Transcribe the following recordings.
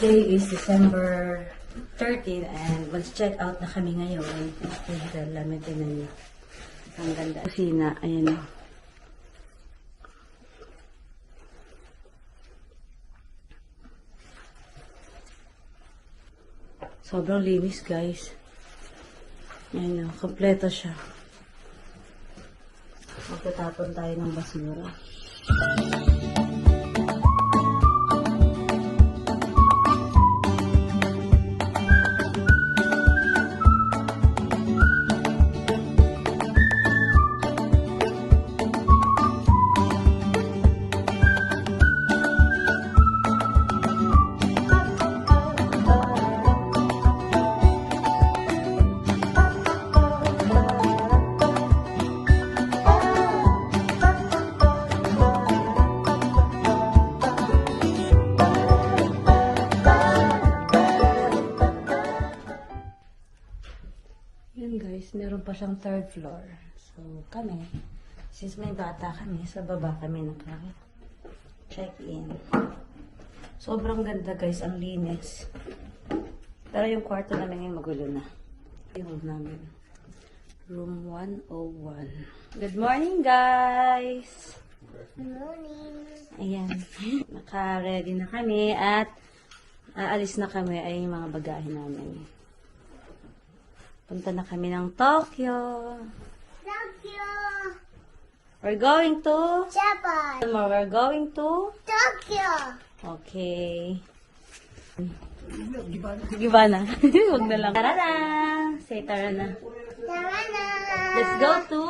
Today is December 13 and mag-check out na kami ngayon. Ito, lamit na niyo. Ang ganda. Kusina, ayan o. Sobrang linis, guys. Ayan o, kompleto siya. Magtatapon tayo ng basura. Yun guys, meron pa siyang third floor. So kami, since may bata kami, sa baba kami naka-check-in. Sobrang ganda guys, ang linis. Pero yung kwarto namin ngayon magulo na. Yung room namin. Room 101. Good morning guys! Good morning. Ayan, naka-ready na kami at aalis na kami ay yung mga bagahe namin. Punta na kami ng Tokyo. Tokyo. We're going to Japan. We're going to Tokyo. Okay. Giba na. Huwag na lang. Tara na. Say tara na. Tara. Let's go to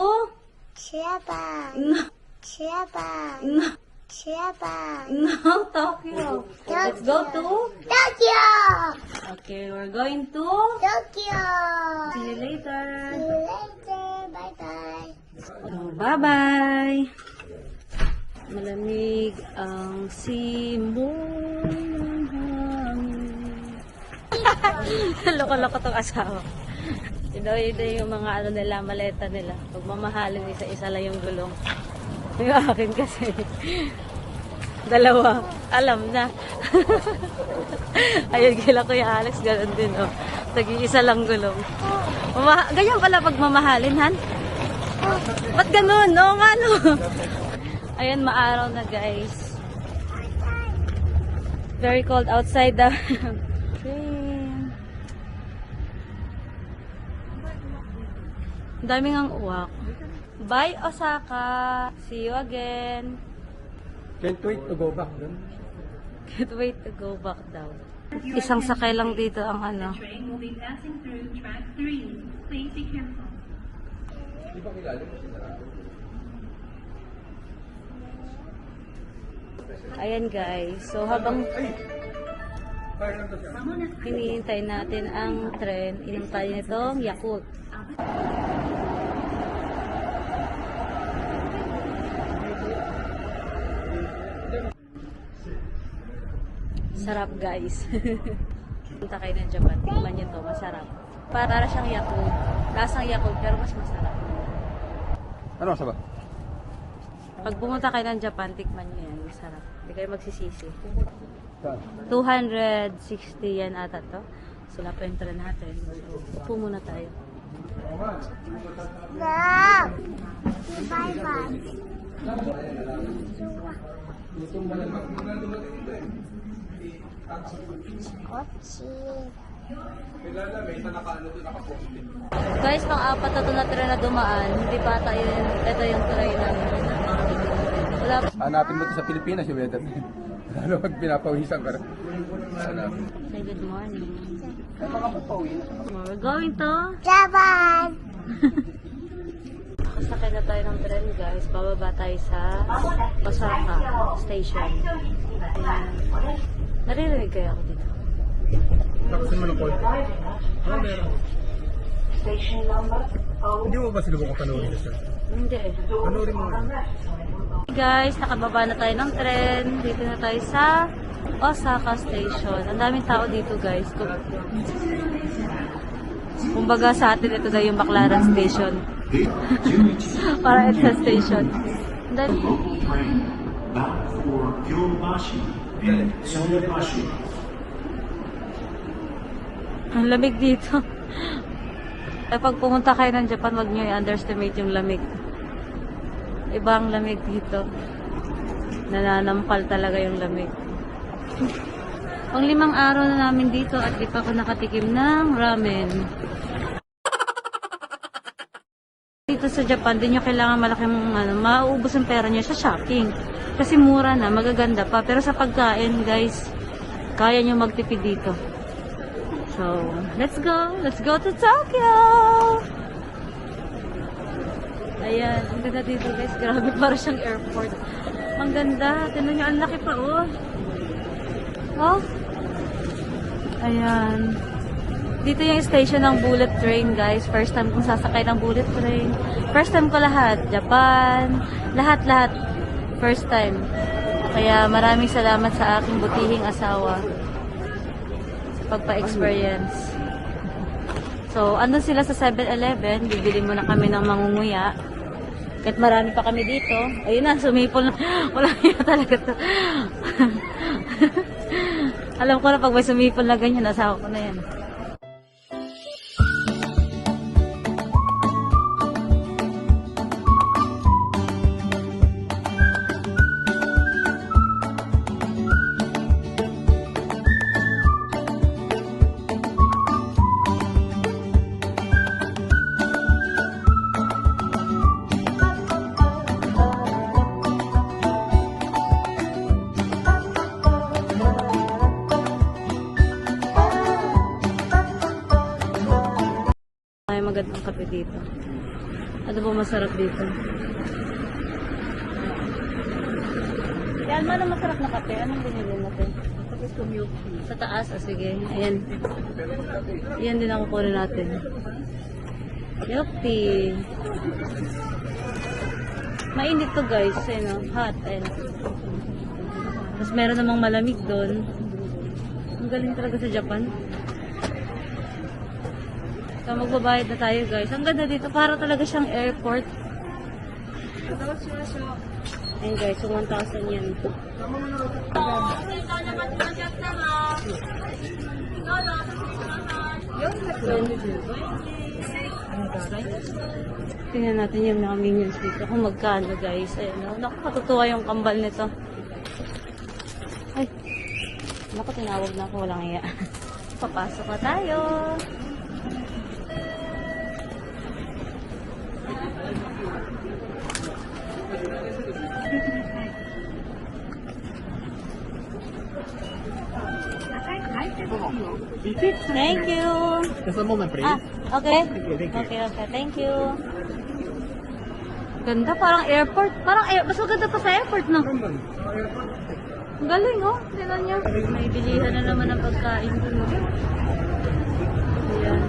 Japan. No, Japan. no, Japan. no, Tokyo. Let's go to Tokyo. Okay, we're going to Tokyo. see you later. See you later. Bye bye. Oh, bye-bye. Malamig ang simon ng hangin. Loko-loko tong asawa. Ito yung mga ano nila, maleta nila. Pag mamahalin, isa-isa lang yung gulong. Yung akin kasi, dalawa. Alam na. Ayun, kila Kuya Alex, ganoon din, oh. Tag-iisa lang gulong. Ganyan pala pag mamahalin, Han? Ba't ganun? Oo nga, no? Ayan, maaraw na, guys. Very cold outside the train. Ang daming ang uwak. Bye, Osaka. See you again. Can't wait to go back dun. Can't wait to go back daw. Isang sakay lang dito ang ano. Train will be passing through track 3. Please be careful. Di ba kilala mo si Sarado? Ayan guys. So habang Fire lang to siya. hinihintay natin ang tren, inom tayo nitong Yakult. Sarap guys. Punta kayo ng Japan. Tingnan nyo to, masarap. Para siyang Yakult. Lasang Yakult pero mas masarap. Ano sa ba? Pag pumunta kayo ng Japan, tikman nyo yan. Masarap. Hindi kayo magsisisi. Saan? 260 yan ata to. Sila pa yung tren natin. Upo muna tayo. No. Bye bye. Kotse. Guys, pang-apat na ito na tren na dumaan. Hindi pa tayo yun. Ito yung tren namin. Wala pa. Hanapin mo ito sa Pilipinas yung weather. Lalo pag pinapawisan ka rin. Hanapin. Say good morning. We're going to Japan. Sakay na tayo ng tren guys. Bababa tayo sa Osaka Station. Ayan. Naririnig kayo ako dito. Tapusin mo ng call. Ah, meron. Hindi mo ba sinubok ang panoorin siya? Hindi eh. Panoorin mo. Hey guys, nakababa na tayo ng tren. Dito na tayo sa Osaka Station. Ang daming tao dito guys. Kumbaga sa atin ito na yung Baclaran Station. Para ito sa station. And then, Bound for Gyobashi and Tsunabashi. Ang lamig dito. Pag pumunta kayo ng Japan, wag nyo i-underestimate yung lamig. Ibang lamig dito. Nananampal talaga yung lamig. Pang 5 araw na namin dito at di pa ako nakatikim ng ramen. Dito sa Japan, di nyo kailangan malaking mauubos ang pera nyo sa shopping. Kasi mura na, magaganda pa. Pero sa pagkain, guys, kaya nyo magtipid dito. So, let's go! Let's go to Tokyo! Ayan, ang ganda dito guys. Grabe, para siyang airport. Ang ganda. Tignan nyo, ang laki pa oh. Oh. Ayan. Dito yung station ng bullet train guys. First time kong sasakay ng bullet train. First time ko lahat. Japan. Lahat-lahat. First time. Kaya maraming salamat sa aking butihing asawa. Pagpa-experience. So, andun sila sa 7-Eleven. Bibili muna kami ng mangunguya. Kahit marami pa kami dito. Ayun na, sumipol na. Walang iya talaga to. Alam ko na pag may sumipol na ganyan, asawa ko na yan. Ay, magandang kape dito. Ano ba masarap dito? Yan, ano masarap na kape? Anong binili natin? Sa taas, sige. Ayan. Ayan din ang kukunin natin. Milk tea. Mainit to guys. Ayan, hot. Ayan. Tapos meron namang malamig doon. Ang galing talaga sa Japan. So, magbabayad na tayo guys. Ang ganda dito. Para talaga siyang airport. Ayan guys. So 1,000 yan. Tingnan natin yung mga minions dito. Kung magkano guys. Ayan. Nakakatutuwa yung kambal nito. Ay. Naku, tinawag na ako. Walang iya. Papasok na tayo. Thank you. Just a moment, please. Ah, okay. Thank you. Okay. Thank you. Ganda, parang airport. Mas maganda pa sa airport, no? Ang galing, oh. Tingnan niyo. May bilihan na naman ng pagkain dun. Ayan.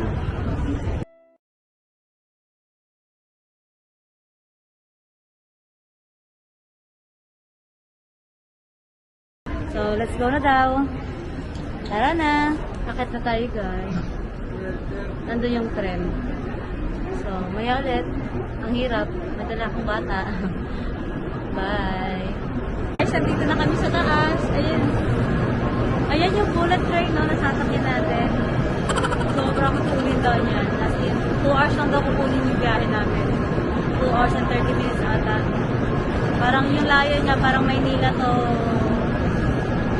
So, let's go na daw. Tara na. Akit na tayo, guys. Nandun yung tren. So, maya ulit. Ang hirap. Madala akong bata. Bye. Guys, nandito na kami sa taas. Ayan. Ayan yung bullet train, no? Nasasakyan natin. Sobrang kukunin daw niyan. As in, 2 hours lang daw kukunin yung biyahe namin. 2 hours and 30 minutes ata. Parang yung layo niya, parang Maynila to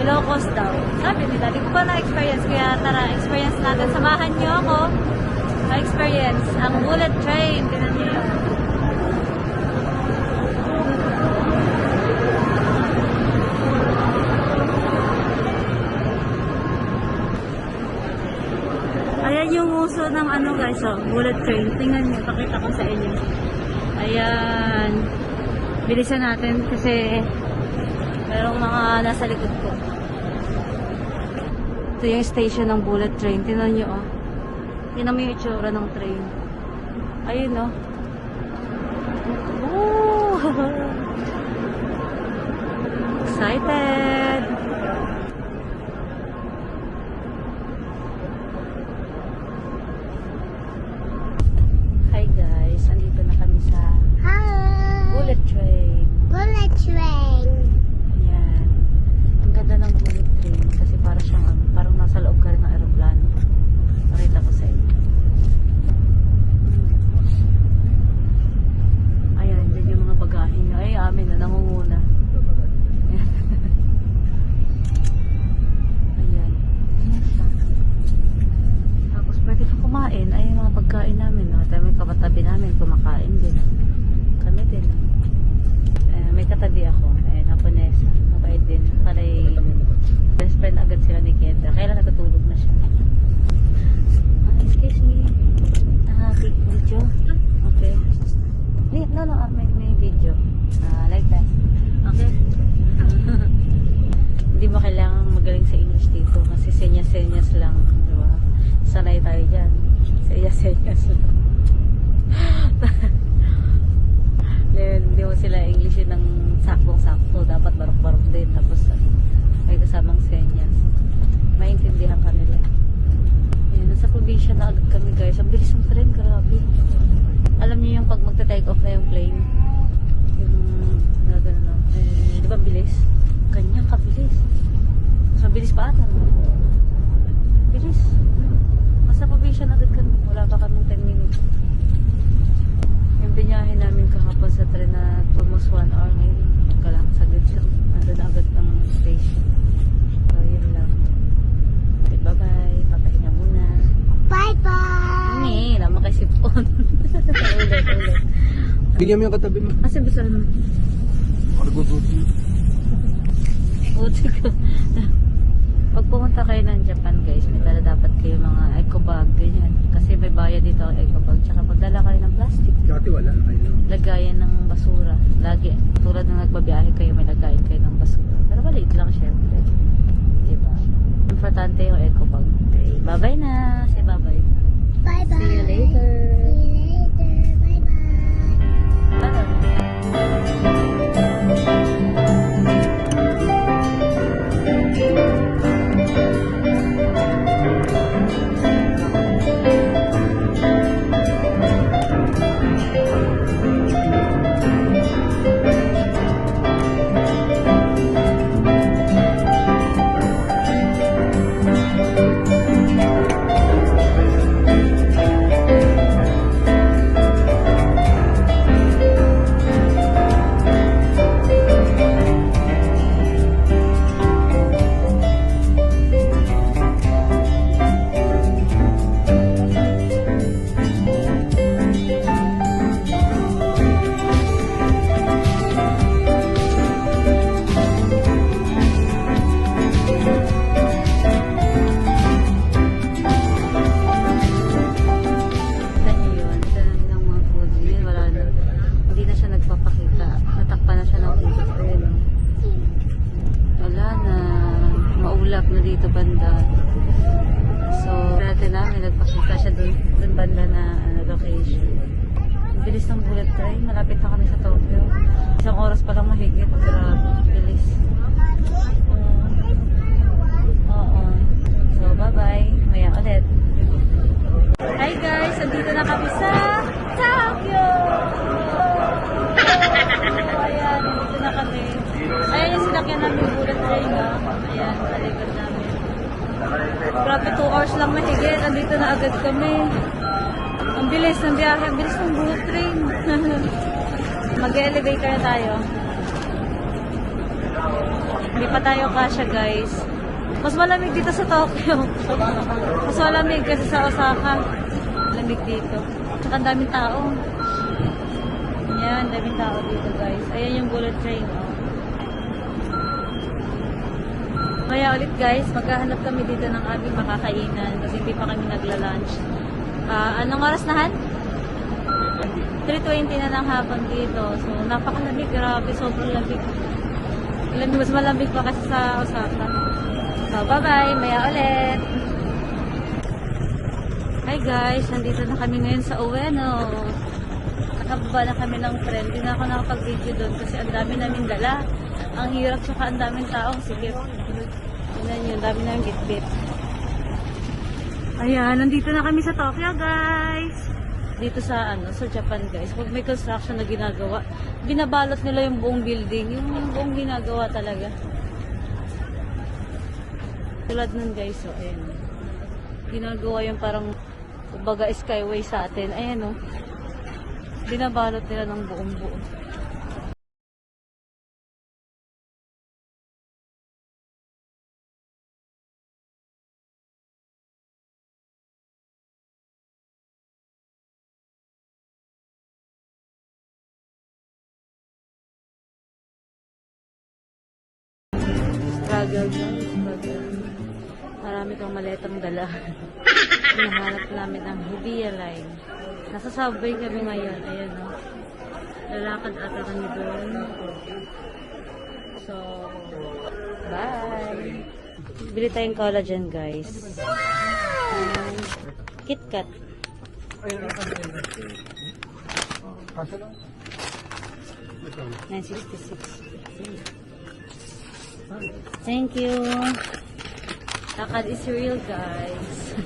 Ilocos daw. Sabi nila, di ko pa na-experience. Kaya tara, experience natin. Samahan niyo ako ma-experience ang bullet train. Tingnan niyo yun. Ayan yung uso ng ano guys, oh, bullet train. Tingnan niyo, pakita ko sa inyo. Ayan. Bilisan natin kasi merong mga nasa likod ko. Ito yung station ng bullet train. Tingnan nyo, oh. Tingnan mo yung itsura ng train. Ayun, oh. Oh! Excited! Hi guys, andito na kami sa Hi. bullet train. Bullet train. Yan. Ang ganda ng bullet train kasi para siyang parang nasa loob ka rin ng aeroplano. senyas lang, di ba? Sanay tayo dyan. Senyas lang. Hindi mo sila English yun ng saktong-sakto. Dapat barok-barok din. Tapos may kasamang senyas. Maintindihan ka nila. Ayan, nasa probinsya na agad kami guys. Ang bilis ng tren, grabe. Alam niyo yung pag magta-take off na yung plane, yung gano'n, di ba bilis? Kanyang kabilis. Mas mabilis pa ata, no? Bilis. Nasa probinsya na agad kami. Wala pa kaming 10 minutes. Yung binyahe namin kahapon sa tren na almost 1 hour ngayon. Kalang saglit lang. Nandun na agad ang station. So, yun lang. Okay, bye-bye. Papahinga muna. Bye-bye. Hindi, naman kay sipon. Ulit. Bigyan mo yung katabi mo. Kasi bisan mo. Cargo duty. Buti ko. Pag pumunta kayo ng Japan guys, may dala dapat kayo mga eco bag, ganyan. Kasi may bayad dito ang eco bag. Tsaka magdala kayo ng plastic. Dati wala. Ayun. Lagayan ng basura. Lagi. Tulad ng nagbabiyahe kayo, may lagayan kayo ng basura. Pero maliit lang syempre. Diba? Importante yung eco bag. Okay, bye-bye na. Say bye-bye. Bye-bye. See you later. See you later. Bye-bye. Bye. dito banda. So, dati namin nagpakita siya dun banda na location. Ang bilis ng bullet train. Malapit na kami sa Tokyo. Isang oras pa lang mahigit. Grabe, bilis. Oo. So, bye-bye. Maya ulit. Hi guys! Andito na kami sa Tokyo! Ayan, dito na kami. Ayan yung sinakyan namin bullet train, no? Ayan, sa likod namin. Grabe, 2 hours lang mahigit. Andito na agad kami. Ang bilis ng biyahe. Ang bilis ng bullet train. Mag-elevator na tayo. Hindi pa tayo kasya, guys. Mas malamig dito sa Tokyo. Mas malamig kasi sa Osaka. Lamig dito. Tsaka ang daming tao. Yan, daming tao dito, guys. Ayan yung bullet train, oh. Kaya ulit guys, maghahanap kami dito ng aming makakainan kasi hindi pa kami nagla-lunch. Anong oras na, Han? 3:20 na ng hapon dito. So, napakalamig. Grabe, sobrang lamig. Mas malamig pa kasi sa Osaka. So, bye-bye. Maya ulit. Hi guys, nandito na kami ngayon sa Ueno. Nakababa na kami ng tren. Hindi na ako nakapag-video doon kasi ang dami namin dala. Ang hirap tsaka ang daming taong sige. Yun yun, dami namin bit-bit. Ayan, nandito na kami sa Tokyo guys. Dito sa sa Japan guys. Pag may construction na ginagawa, binabalot nila yung buong building. Yung buong ginagawa talaga. Tulad nun guys, so ayan. Ginagawa yung parang kumbaga skyway sa atin. Ayan oh. Binabalot nila ng buong buo. Struggle guys, struggle. Marami kang maletang dala. Hinahanap namin ang Hibiya Line. Nasa subway kami ngayon. Ayan o. Lalakad ata kami doon. So, bye! Bili tayong collagen, guys. KitKat. Kaso lang. 966. Thank you. Lakad is real, guys.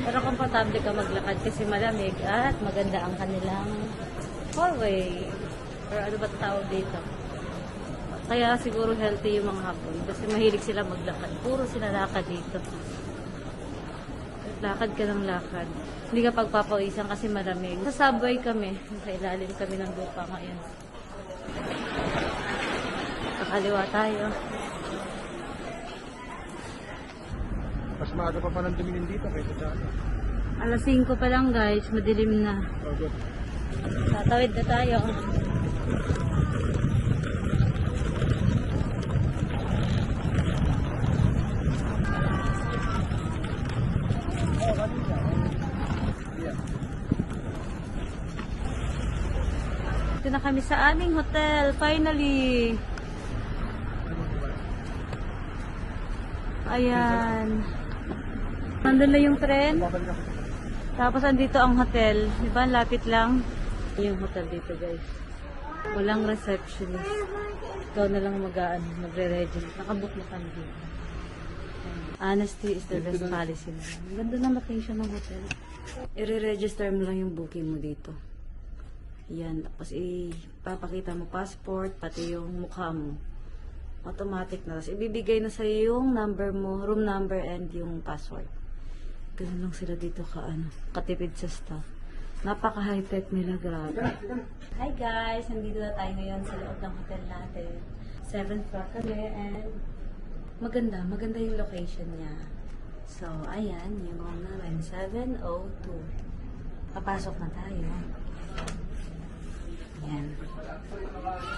Pero komportable ka maglakad kasi malamig at maganda ang kanilang hallway. Or ano ba tawag dito? Kaya siguro healthy yung mga hapon kasi mahilig sila maglakad. Puro sila lakad dito. Lakad ka ng lakad. Hindi ka pagpapawisan kasi malamig. Sa subway kami. Sa ilalim kami ng lupa ngayon. Kakaliwa tayo. Mas maaga pa palang tumingin dito kaysa sa ano. Alas 5 pa lang, guys. Madilim na. Okay. Tatawid na tayo. Ito na kami sa aming hotel. Finally. Ayan. Nandun na yung tren. Tapos andito ang hotel. Diba? Lapit lang. Yung hotel dito, guys. Walang receptionist. Ikaw na lang magre-register. Nakabook na kami dito. Honesty is the best policy na. Ang ganda ng location ng hotel. I-register mo lang yung booking mo dito. Yan. Tapos ipapakita mo passport, pati yung mukha mo. Automatic na. Tapos ibibigay na sa'yo yung number mo, room number and yung password. Ganun lang sila dito katipid sa staff. Napaka high-tech nila, grabe. Hi guys! Nandito na tayo ngayon sa loob ng hotel natin. 7th floor kami and maganda yung location niya. So, ayan, yung room namin, 702. Papasok na tayo. Ayan.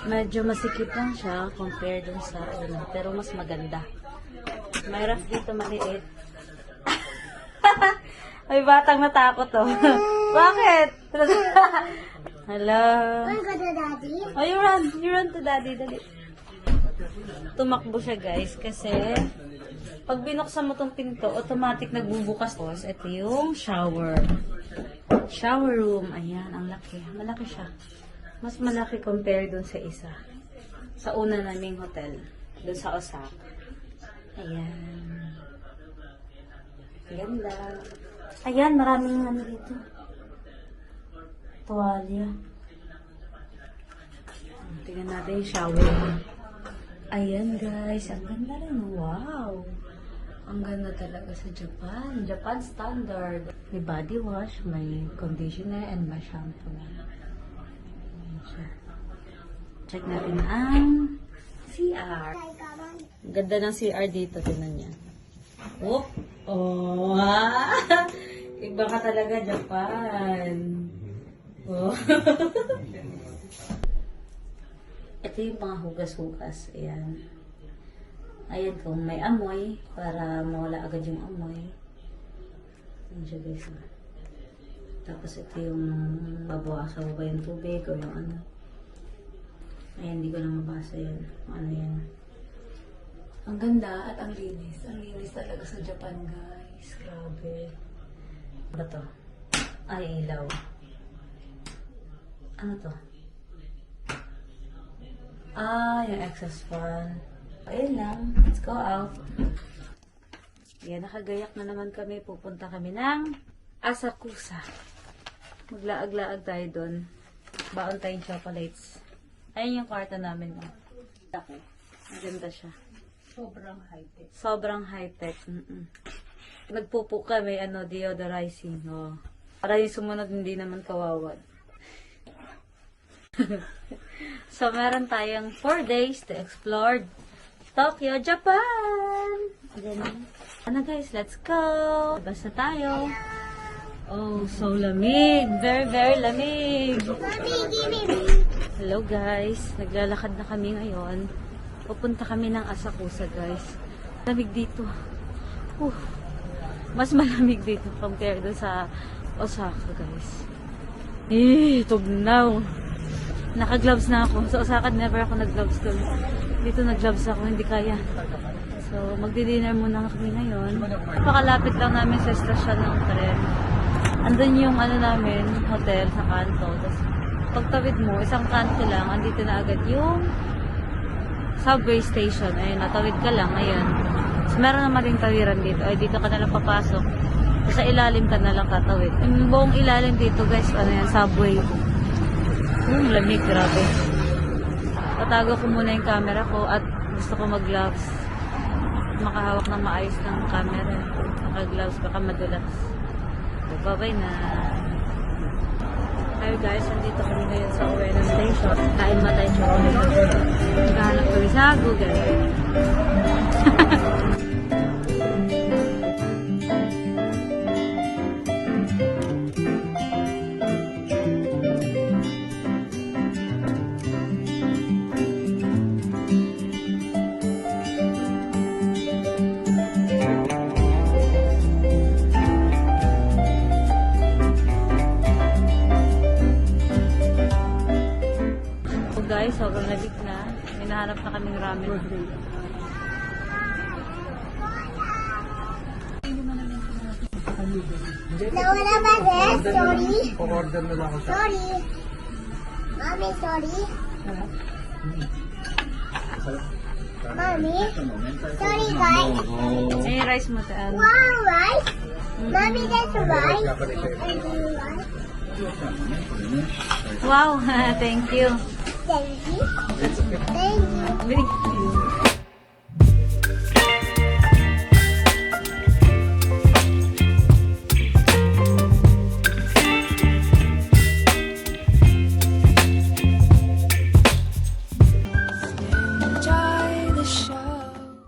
Medyo masikip lang siya compared dun sa pero mas maganda. May ref dito maliit. May batang natakot oh. Bakit? Hello. Wanna go to daddy? Oh, you run to daddy, dali. Tumakbo siya, guys, kasi pag binuksan mo tong pinto, automatic nagbubukas. Ito yung shower. Shower room. Ayan, ang laki. Malaki siya. Mas malaki compare dun sa isa. Sa una naming hotel. Dun sa Osaka. Ayan. Ganda. Ayan, maraming dito. Tuwalya. Tingnan natin yung shower. Ayan, guys. Ang ganda rin. Wow. Ang ganda talaga sa Japan. Japan standard. May body wash, may conditioner, and may shampoo. Check natin ang CR. Ang ganda ng CR dito. Tingnan niya. Oh! Oh! Iba ka talaga, Japan. Oh. Ito yung mga hugas-hugas. Ayan. Ayan kung may amoy, para mawala agad yung amoy. Ayan siya, guys. Tapos ito yung babawasan ba yung tubig o yung ano. Ayan, hindi ko na mabasa yan. Ano yan. Ang ganda at ang linis. Ang linis talaga sa Japan, guys. Grabe. Ano to? Ay, ilaw. Ano to? Yung excess fan. Ayun lang. Let's go out. Yan, nakagayak na naman kami. Pupunta kami ng Asakusa. Maglaag-laag tayo doon. Baon tayong chocolates. Ayun yung kwarto namin. Okay. Maganda siya. Sobrang high-tech. Sobrang high-tech. Nagpupo kami, deodorizing. Oh. Para yung sumunod, hindi naman kawawad. So, meron tayong 4 days to explore Tokyo, Japan! Ano guys, let's go! Basta tayo. Oh, so lamig. Very, very lamig. Hello guys. Naglalakad na kami ngayon. Pupunta kami ng Asakusa, guys. Lamig dito. Mas malamig dito compared doon sa Osaka, guys. Tugnaw. Naka-gloves na ako. Sa Osaka, never ako nag-gloves doon. Dito nag-gloves ako. Hindi kaya. So, So, magdi-dinner muna kami ngayon. Pakalapit lang namin sa estasyon ng tren. Andun yung ano namin, hotel sa kanto. Tapos, pagtawid mo, isang kanto lang, andito na agad yung subway station. Ayun, natawid ka lang, ayun. Tapos, meron naman rin tawiran dito. Ay, dito ka na lang papasok. Tapos, sa ilalim ka na lang tatawid. Yung buong ilalim dito, guys, ano yan, subway. Lamig, grabe. Tatago ko muna yung camera ko at gusto ko mag-gloves. Makahawak ng maayos ng camera. Naka-gloves, baka madulas. So, bye-bye na. Hi guys, nandito kami ngayon sa Ueno Station. Kain ba tayo sa Ueno Station? Naghahanap kami sa Google. So guys, sobrang labig na. Hinahanap na kaming ramen. Nawala ba rin? Sorry. order na lang ako sa... Sorry. Mommy, sorry. Mommy. Sorry, guys. Eh, rice mo taan. Wow, rice. Mommy, that's rice. Dapat ito. And you rice. Wow, thank you. Thank you. Thank you. Thank you.